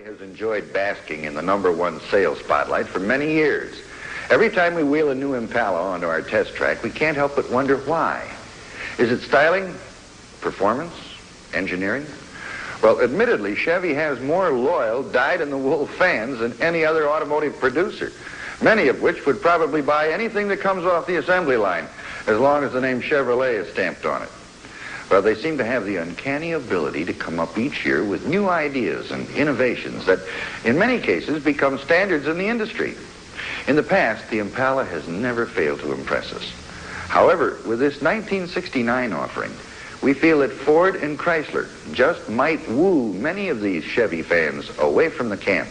Has enjoyed basking in the #1 sales spotlight for many years. Every time we wheel a new Impala onto our test track, we can't help but wonder why. Is it styling, performance, engineering? Well, admittedly, Chevy has more loyal, dyed-in-the-wool fans than any other automotive producer, many of which would probably buy anything that comes off the assembly line, as long as the name Chevrolet is stamped on it. Well, they seem to have the uncanny ability to come up each year with new ideas and innovations that, in many cases, become standards in the industry. In the past, the Impala has never failed to impress us. However, with this 1969 offering, we feel that Ford and Chrysler just might woo many of these Chevy fans away from the camp.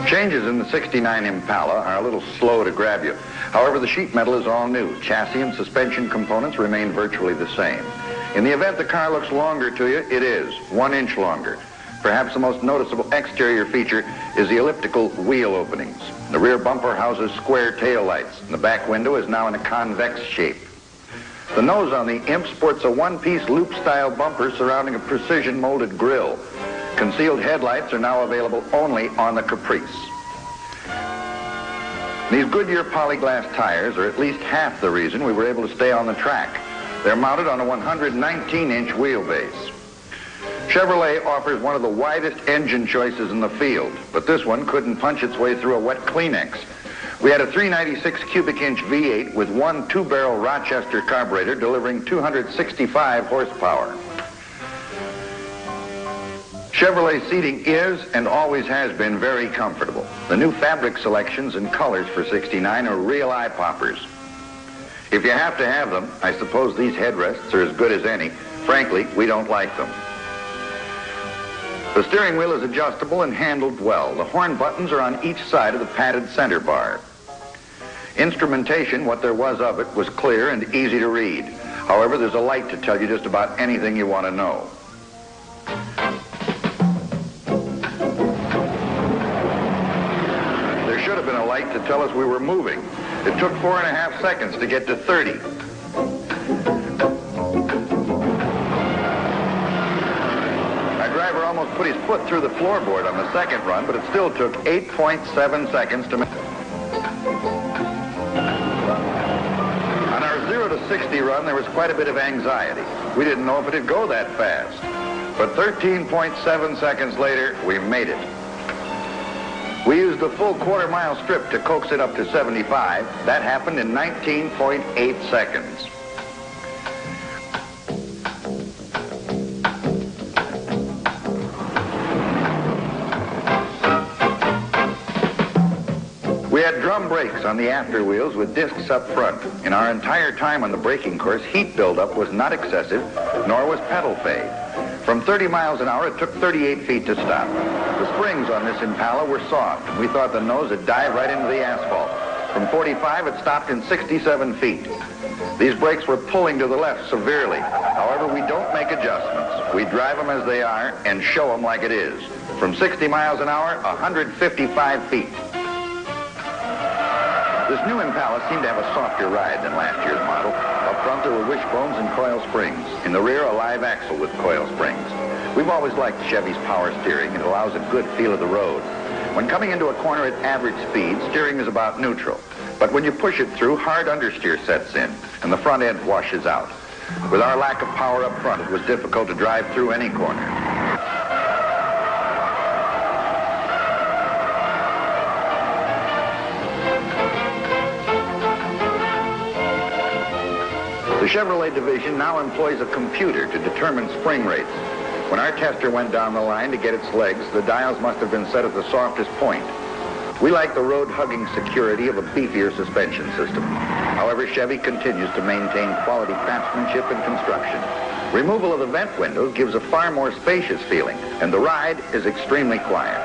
Changes in the '69 Impala are a little slow to grab you. However, the sheet metal is all new. Chassis and suspension components remain virtually the same. In the event the car looks longer to you, it is 1 inch longer. Perhaps the most noticeable exterior feature is the elliptical wheel openings. The rear bumper houses square tail lights, and the back window is now in a convex shape. The nose on the Imp sports a one-piece loop-style bumper surrounding a precision-molded grille. Concealed headlights are now available only on the Caprice. These Goodyear polyglass tires are at least half the reason we were able to stay on the track. They're mounted on a 119-inch wheelbase. Chevrolet offers one of the widest engine choices in the field, but this one couldn't punch its way through a wet Kleenex. We had a 396 cubic inch V8 with one 2-barrel Rochester carburetor delivering 265 horsepower. Chevrolet seating is and always has been very comfortable. The new fabric selections and colors for '69 are real eye poppers. If you have to have them, I suppose these headrests are as good as any. Frankly, we don't like them. The steering wheel is adjustable and handled well. The horn buttons are on each side of the padded center bar. Instrumentation, what there was of it, was clear and easy to read. However, there's a light to tell you just about anything you want to know. There should have been a light to tell us we were moving. It took 4.5 seconds to get to 30. Our driver almost put his foot through the floorboard on the second run, but it still took 8.7 seconds to make. On our 0 to 60 run, there was quite a bit of anxiety. We didn't know if it'd go that fast. But 13.7 seconds later, we made it. We used the full quarter-mile strip to coax it up to 75. That happened in 19.8 seconds. We had drum brakes on the after wheels with discs up front. In our entire time on the braking course, heat buildup was not excessive, nor was pedal fade. From 30 miles an hour, it took 38 feet to stop. The springs on this Impala were soft, and we thought the nose would dive right into the asphalt. From 45, it stopped in 67 feet. These brakes were pulling to the left severely. However, we don't make adjustments. We drive them as they are and show them like it is. From 60 miles an hour, 155 feet. This new Impala seemed to have a softer ride than last year's model. Up front, there were wishbones and coil springs. In the rear, a live axle with coil springs. We've always liked Chevy's power steering. It allows a good feel of the road. When coming into a corner at average speed, steering is about neutral. But when you push it through, hard understeer sets in, and the front end washes out. With our lack of power up front, it was difficult to drive through any corner. The Chevrolet division now employs a computer to determine spring rates. When our tester went down the line to get its legs, the dials must have been set at the softest point. We like the road-hugging security of a beefier suspension system. However, Chevy continues to maintain quality craftsmanship and construction. Removal of the vent windows gives a far more spacious feeling, and the ride is extremely quiet.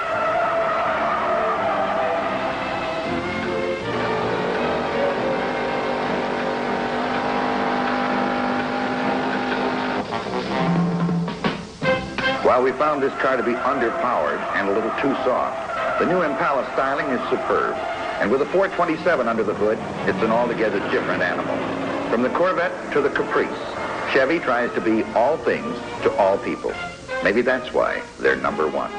While we found this car to be underpowered and a little too soft, the new Impala styling is superb. And with a 427 under the hood, it's an altogether different animal. From the Corvette to the Caprice, Chevy tries to be all things to all people. Maybe that's why they're number one.